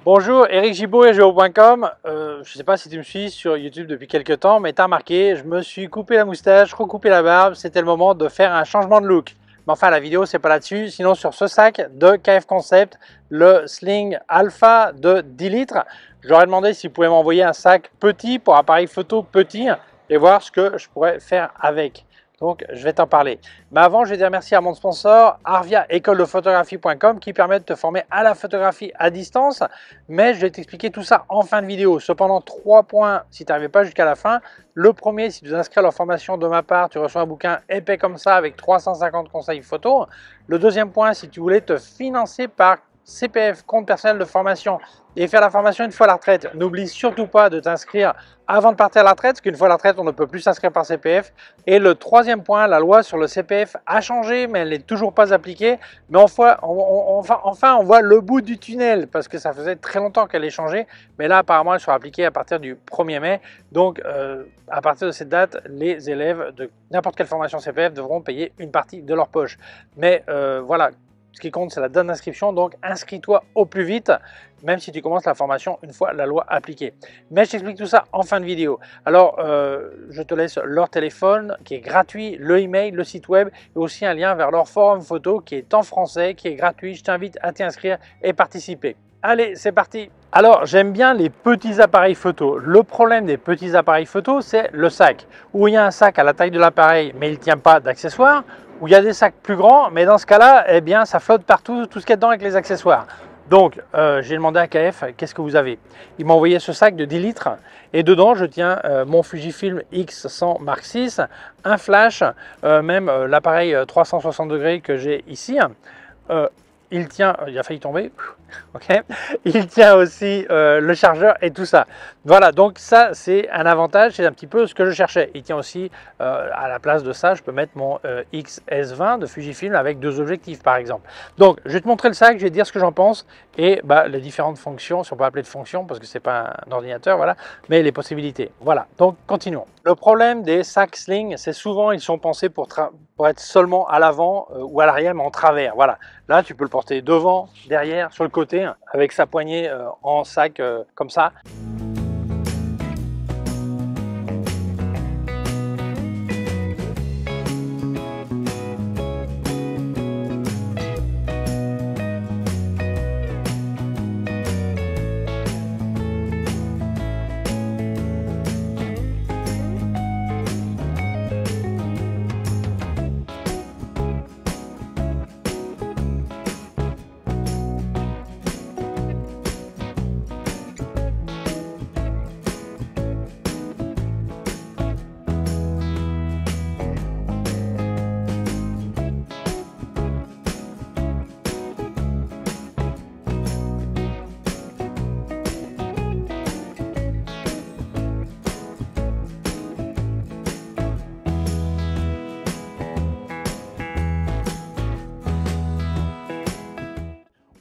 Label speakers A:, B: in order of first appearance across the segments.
A: Bonjour, Eric Gibaud et Géo.com. Je ne sais pas si tu me suis sur YouTube depuis quelques temps, mais tu as remarqué, je me suis coupé la moustache, recoupé la barbe. C'était le moment de faire un changement de look. Mais enfin, la vidéo, c'est pas là-dessus. Sinon, sur ce sac de KF Concept, le Sling Alpha de 10 litres, j'aurais demandé s'il pouvait m'envoyer un sac petit pour appareil photo petit et voir ce que je pourrais faire avec. Donc, je vais t'en parler. Mais avant, je vais dire merci à mon sponsor, Arvia écoledephotographie.com, qui permet de te former à la photographie à distance. Mais je vais t'expliquer tout ça en fin de vidéo. Cependant, 3 points si tu n'arrives pas jusqu'à la fin. Le premier, si tu t'inscris à leur formation de ma part, tu reçois un bouquin épais comme ça avec 350 conseils photo. Le deuxième point, si tu voulais te financer par CPF, compte personnel de formation, et faire la formation une fois à la retraite, n'oublie surtout pas de t'inscrire avant de partir à la retraite, parce qu'une fois à la retraite, on ne peut plus s'inscrire par CPF. Et le troisième point, la loi sur le CPF a changé, mais elle n'est toujours pas appliquée. Mais enfin, on voit le bout du tunnel, parce que ça faisait très longtemps qu'elle est changée. Mais là, apparemment, elle sera appliquée à partir du 1er mai. Donc, à partir de cette date, les élèves de n'importe quelle formation CPF devront payer une partie de leur poche. Mais voilà. Ce qui compte, c'est la date d'inscription, donc inscris-toi au plus vite, même si tu commences la formation une fois la loi appliquée. Mais je t'explique tout ça en fin de vidéo. Alors, je te laisse leur téléphone qui est gratuit, le email, le site web et aussi un lien vers leur forum photo qui est en français, qui est gratuit. Je t'invite à t'y inscrire et participer. Allez, c'est parti! Alors, j'aime bien les petits appareils photo. Le problème des petits appareils photo, c'est le sac. Où il y a un sac à la taille de l'appareil, mais il ne tient pas d'accessoires. Où il y a des sacs plus grands, mais dans ce cas-là, eh bien, ça flotte partout, tout ce qu'il y a dedans avec les accessoires. Donc, j'ai demandé à KF, qu'est-ce que vous avez? Il m'a envoyé ce sac de 10 litres et dedans, je tiens mon Fujifilm X100 Mark VI, un flash, même l'appareil 360 degrés que j'ai ici. Il tient, il a failli tomber, ok. Il tient aussi le chargeur et tout ça. Voilà, donc ça c'est un avantage, c'est un petit peu ce que je cherchais. Il tient aussi, à la place de ça, je peux mettre mon XS20 de Fujifilm avec 2 objectifs par exemple. Donc je vais te montrer le sac, je vais te dire ce que j'en pense et les différentes fonctions, si on peut appeler de fonctions parce que c'est pas un ordinateur, voilà, mais les possibilités. Voilà, donc continuons. Le problème des sacs Sling, c'est souvent ils sont pensés pour être seulement à l'avant ou à l'arrière, mais en travers. Voilà, là tu peux le porter devant, derrière, sur le côté, avec sa poignée en sac comme ça.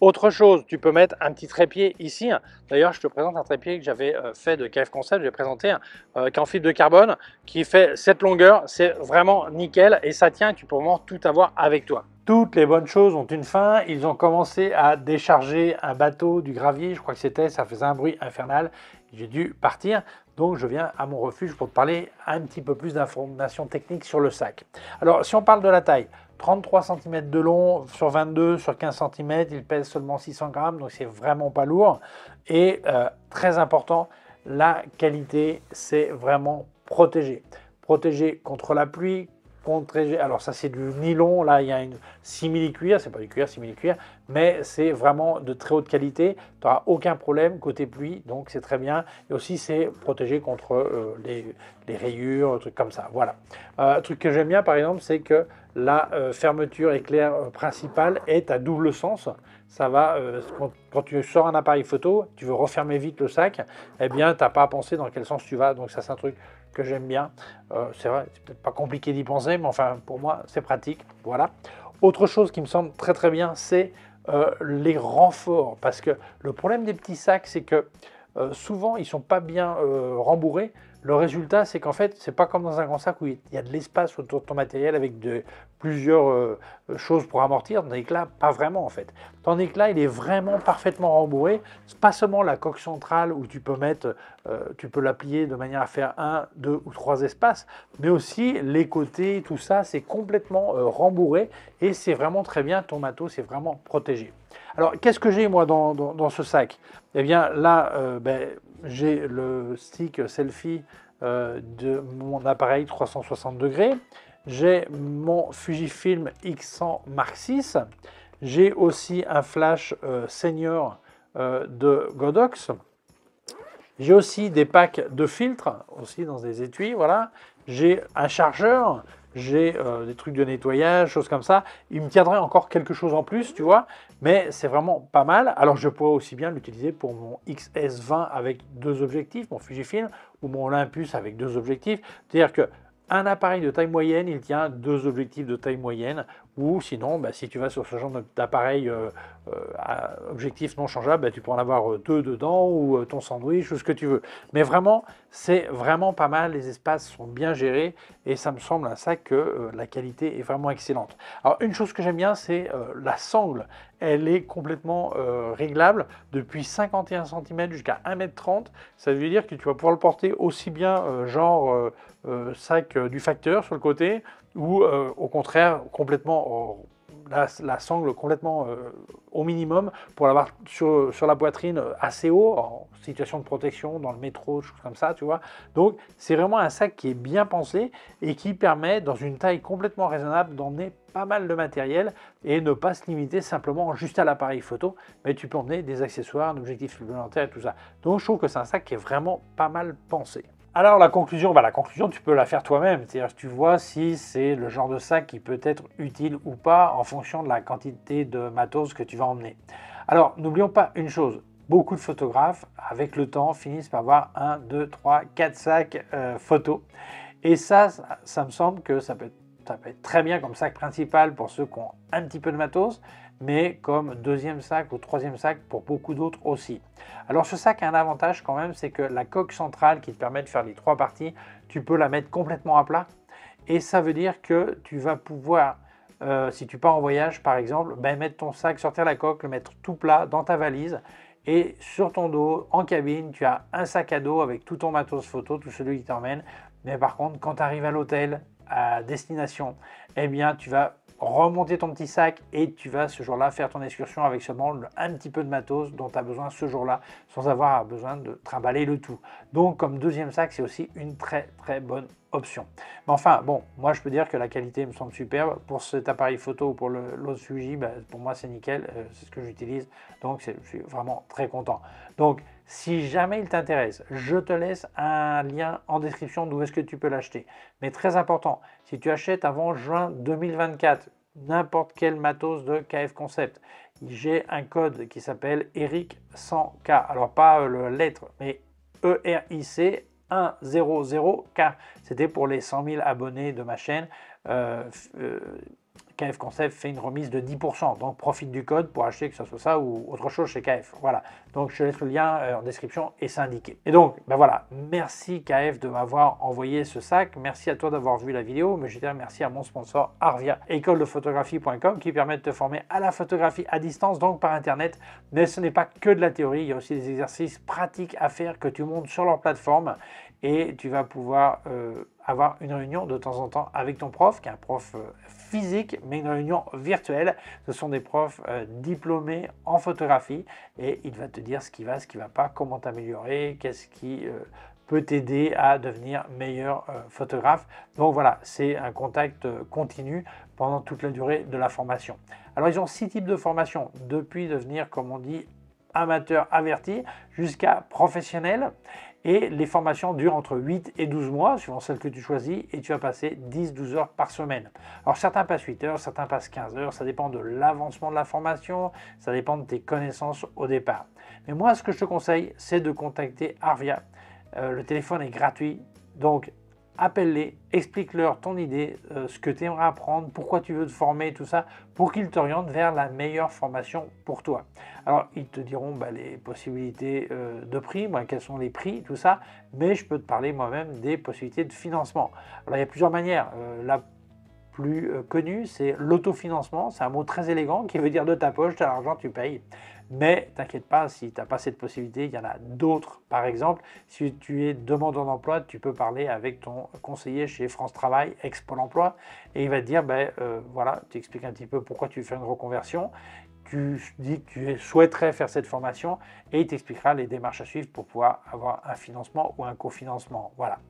A: Autre chose, tu peux mettre un petit trépied ici. D'ailleurs, je te présente un trépied que j'avais fait de KF Concept. Je vais présenter qui est en fibre de carbone, qui fait cette longueur. C'est vraiment nickel et ça tient. Tu peux vraiment tout avoir avec toi. Toutes les bonnes choses ont une fin. Ils ont commencé à décharger un bateau du gravier. Je crois que c'était, ça faisait un bruit infernal. J'ai dû partir. Donc, je viens à mon refuge pour te parler un petit peu plus d'informations techniques sur le sac. Alors, si on parle de la taille, 33 cm de long sur 22 sur 15 cm, il pèse seulement 600 grammes, donc c'est vraiment pas lourd. Et très important, la qualité, c'est vraiment protégé. Protégé contre la pluie, protégé, alors ça c'est du nylon, là il y a une simili-cuir, c'est pas du cuir, simili-cuir, mais c'est vraiment de très haute qualité, tu n'auras aucun problème côté pluie, donc c'est très bien. Et aussi c'est protégé contre les rayures, trucs comme ça, voilà. Un truc que j'aime bien par exemple, c'est que la fermeture éclair principale est à double sens. Ça va, quand tu sors un appareil photo, tu veux refermer vite le sac, eh bien tu n'as pas à penser dans quel sens tu vas, donc ça c'est un truc que j'aime bien. C'est vrai, c'est peut-être pas compliqué d'y penser, mais enfin pour moi c'est pratique, voilà. Autre chose qui me semble très très bien, c'est les renforts, parce que le problème des petits sacs, c'est que souvent ils sont pas bien rembourrés. Le résultat, c'est qu'en fait, c'est pas comme dans un grand sac où il y a de l'espace autour de ton matériel avec plusieurs choses pour amortir, tandis que là, pas vraiment en fait. Tandis que là, il est vraiment parfaitement rembourré. C'est pas seulement la coque centrale où tu peux mettre, tu peux la plier de manière à faire 1, 2 ou 3 espaces, mais aussi les côtés, tout ça, c'est complètement rembourré et c'est vraiment très bien. Ton matos, c'est vraiment protégé. Alors, qu'est-ce que j'ai moi dans ce sac? Eh bien, là, j'ai le stick selfie de mon appareil 360 degrés. J'ai mon Fujifilm X100 Mark VI. J'ai aussi un flash senior de Godox. J'ai aussi des packs de filtres, aussi dans des étuis, voilà. J'ai un chargeur, j'ai des trucs de nettoyage, choses comme ça. Il me tiendrait encore quelque chose en plus, tu vois, mais c'est vraiment pas mal. Alors je pourrais aussi bien l'utiliser pour mon XS20 avec 2 objectifs, mon Fujifilm, ou mon Olympus avec 2 objectifs. C'est-à-dire que un appareil de taille moyenne, il tient 2 objectifs de taille moyenne, ou sinon, si tu vas sur ce genre d'appareil objectif non changeable, tu peux en avoir 2 dedans, ou ton sandwich, ou ce que tu veux. Mais vraiment, c'est vraiment pas mal, les espaces sont bien gérés, et ça me semble un sac que la qualité est vraiment excellente. Alors une chose que j'aime bien, c'est la sangle. Elle est complètement réglable depuis 51 cm jusqu'à 1,30 m. Ça veut dire que tu vas pouvoir le porter aussi bien sac du facteur sur le côté ou au contraire complètement la sangle complètement au minimum pour l'avoir sur la poitrine assez haut en situation de protection dans le métro, choses comme ça, tu vois. Donc c'est vraiment un sac qui est bien pensé et qui permet dans une taille complètement raisonnable d'emmener pas mal de matériel et ne pas se limiter simplement juste à l'appareil photo, mais tu peux emmener des accessoires, un objectif supplémentaire et tout ça. Donc je trouve que c'est un sac qui est vraiment pas mal pensé. Alors la conclusion, tu peux la faire toi-même, c'est-à-dire que tu vois si c'est le genre de sac qui peut être utile ou pas en fonction de la quantité de matos que tu vas emmener. Alors n'oublions pas une chose, beaucoup de photographes avec le temps finissent par avoir 1, 2, 3, 4 sacs photos et ça me semble que ça peut être très bien comme sac principal pour ceux qui ont un petit peu de matos, mais comme deuxième sac ou troisième sac pour beaucoup d'autres aussi. Alors ce sac a un avantage quand même, c'est que la coque centrale qui te permet de faire les 3 parties, tu peux la mettre complètement à plat et ça veut dire que tu vas pouvoir, si tu pars en voyage par exemple, mettre ton sac, sortir la coque, le mettre tout plat dans ta valise et sur ton dos, en cabine, tu as un sac à dos avec tout ton matos photo, tout celui qui t'emmène. Mais par contre, quand tu arrives à l'hôtel, à destination, eh bien tu vas remonter ton petit sac et tu vas ce jour-là faire ton excursion avec seulement un petit peu de matos dont tu as besoin ce jour-là sans avoir besoin de trimballer le tout. Donc comme deuxième sac, c'est aussi une très très bonne option. Mais enfin bon, moi je peux dire que la qualité me semble superbe pour cet appareil photo ou pour l'autre Fuji, pour moi c'est nickel, c'est ce que j'utilise, donc je suis vraiment très content. Donc si jamais il t'intéresse, je te laisse un lien en description d'où est-ce que tu peux l'acheter. Mais très important, si tu achètes avant juin 2024, n'importe quel matos de KF Concept, j'ai un code qui s'appelle ERIC100K. Alors pas la lettre, mais ERIC 100K. C'était pour les 100 000 abonnés de ma chaîne. KF Concept fait une remise de 10%, donc profite du code pour acheter que ce soit ça ou autre chose chez KF. Voilà, donc je te laisse le lien en description et c'est indiqué. Et donc, voilà, merci KF de m'avoir envoyé ce sac, merci à toi d'avoir vu la vidéo, mais je dirais merci à mon sponsor Arvia, écoledephotographie.com qui permet de te former à la photographie à distance, donc par internet, mais ce n'est pas que de la théorie, il y a aussi des exercices pratiques à faire que tu montes sur leur plateforme et tu vas pouvoir avoir une réunion de temps en temps avec ton prof, qui est un prof physique, mais une réunion virtuelle. Ce sont des profs diplômés en photographie et il va te dire ce qui va pas, comment t'améliorer, qu'est-ce qui peut t'aider à devenir meilleur photographe. Donc voilà, c'est un contact continu pendant toute la durée de la formation. Alors ils ont 6 types de formation, depuis devenir, comme on dit, amateur averti jusqu'à professionnel. Et les formations durent entre 8 et 12 mois, suivant celle que tu choisis, et tu vas passer 10-12 heures par semaine. Alors certains passent 8 heures, certains passent 15 heures, ça dépend de l'avancement de la formation, ça dépend de tes connaissances au départ. Mais moi, ce que je te conseille, c'est de contacter Arvia. Le téléphone est gratuit, donc appelle-les, explique-leur ton idée, ce que tu aimerais apprendre, pourquoi tu veux te former, tout ça, pour qu'ils t'orientent vers la meilleure formation pour toi. Alors, ils te diront les possibilités de prix, quels sont les prix, tout ça, mais je peux te parler moi-même des possibilités de financement. Alors, il y a plusieurs manières. La plus connue, c'est l'autofinancement. C'est un mot très élégant qui veut dire de ta poche, tu as l'argent, tu payes. Mais t'inquiète pas, si tu n'as pas cette possibilité, il y en a d'autres. Par exemple, si tu es demandeur d'emploi, tu peux parler avec ton conseiller chez France Travail, ex-Pôle emploi, et il va te dire, voilà, tu expliques un petit peu pourquoi tu fais une reconversion, tu dis que tu souhaiterais faire cette formation et il t'expliquera les démarches à suivre pour pouvoir avoir un financement ou un cofinancement. Voilà.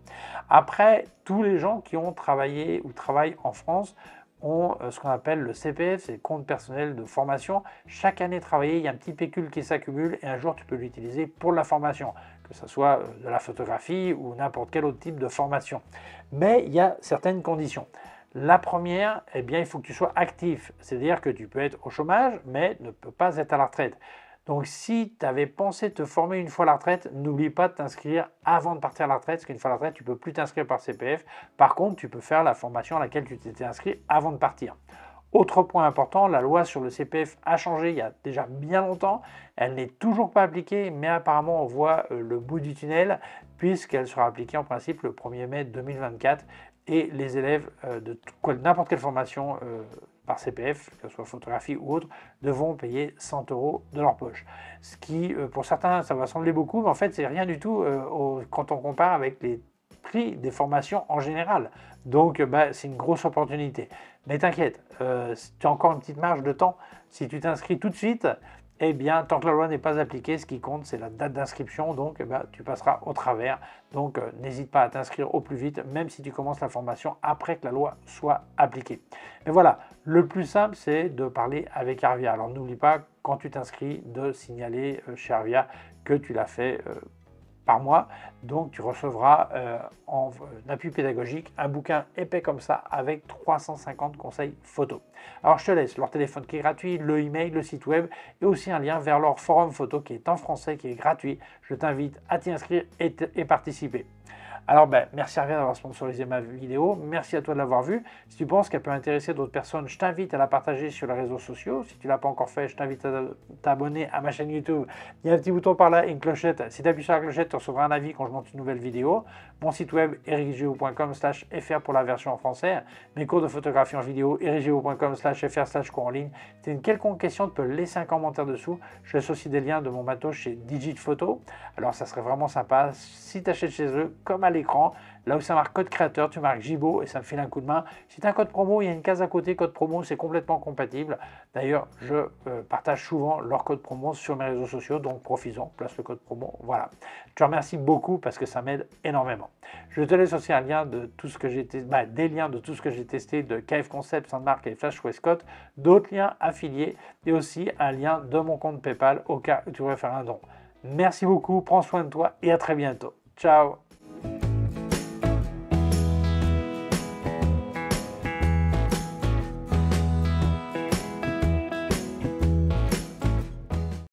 A: Après, tous les gens qui ont travaillé ou travaillent en France ont ce qu'on appelle le CPF, c'est le compte personnel de formation. Chaque année travaillée, il y a un petit pécule qui s'accumule et un jour tu peux l'utiliser pour la formation, que ce soit de la photographie ou n'importe quel autre type de formation. Mais il y a certaines conditions. La première, il faut que tu sois actif, c'est-à-dire que tu peux être au chômage, mais ne peux pas être à la retraite. Donc si tu avais pensé te former une fois à la retraite, n'oublie pas de t'inscrire avant de partir à la retraite, parce qu'une fois à la retraite, tu ne peux plus t'inscrire par CPF. Par contre, tu peux faire la formation à laquelle tu t'étais inscrit avant de partir. Autre point important, la loi sur le CPF a changé il y a déjà bien longtemps. Elle n'est toujours pas appliquée, mais apparemment on voit le bout du tunnel, puisqu'elle sera appliquée en principe le 1er mai 2024. Et les élèves de n'importe quelle formation par CPF, que ce soit photographie ou autre, devront payer 100 € de leur poche. Ce qui, pour certains, ça va sembler beaucoup, mais en fait, c'est rien du tout quand on compare avec les prix des formations en général. Donc, c'est une grosse opportunité. Mais t'inquiète, tu as encore une petite marge de temps. Si tu t'inscris tout de suite, tant que la loi n'est pas appliquée, ce qui compte, c'est la date d'inscription. Donc, tu passeras au travers. Donc, n'hésite pas à t'inscrire au plus vite, même si tu commences la formation après que la loi soit appliquée. Mais voilà, le plus simple, c'est de parler avec Arvia. Alors, n'oublie pas, quand tu t'inscris, de signaler chez Arvia que tu l'as fait par mois. Donc tu recevras en appui pédagogique un bouquin épais comme ça avec 350 conseils photos. Alors je te laisse leur téléphone qui est gratuit, le email, le site web et aussi un lien vers leur forum photo qui est en français, qui est gratuit. Je t'invite à t'y inscrire et participer. Alors merci Arvia d'avoir sponsorisé ma vidéo, merci à toi de l'avoir vue. Si tu penses qu'elle peut intéresser d'autres personnes, je t'invite à la partager sur les réseaux sociaux. Si tu ne l'as pas encore fait, je t'invite à t'abonner à ma chaîne YouTube. Il y a un petit bouton par là et une clochette. Si tu appuies sur la clochette, tu recevras un avis quand je monte une nouvelle vidéo. Mon site web ericgeo.com/fr pour la version en français. Mes cours de photographie en vidéo ericgeo.com/fr/cours en ligne. Si tu as une quelconque question, tu peux laisser un commentaire dessous. Je laisse aussi des liens de mon matos chez Digit Photo. Alors ça serait vraiment sympa si tu achètes chez eux, comme à l'écran, là où ça marque code créateur, tu marques Gibo et ça me file un coup de main. Si tu as un code promo, il y a une case à côté, code promo, c'est complètement compatible. D'ailleurs, je partage souvent leur code promo sur mes réseaux sociaux, donc profitons, place le code promo, voilà. Je te remercie beaucoup parce que ça m'aide énormément. Je te laisse aussi un lien de tout ce que j'ai testé, des liens de tout ce que j'ai testé de KF Concept, Sandmark et Flash Westcott, d'autres liens affiliés et aussi un lien de mon compte PayPal au cas où tu voudrais faire un don. Merci beaucoup, prends soin de toi et à très bientôt. Ciao!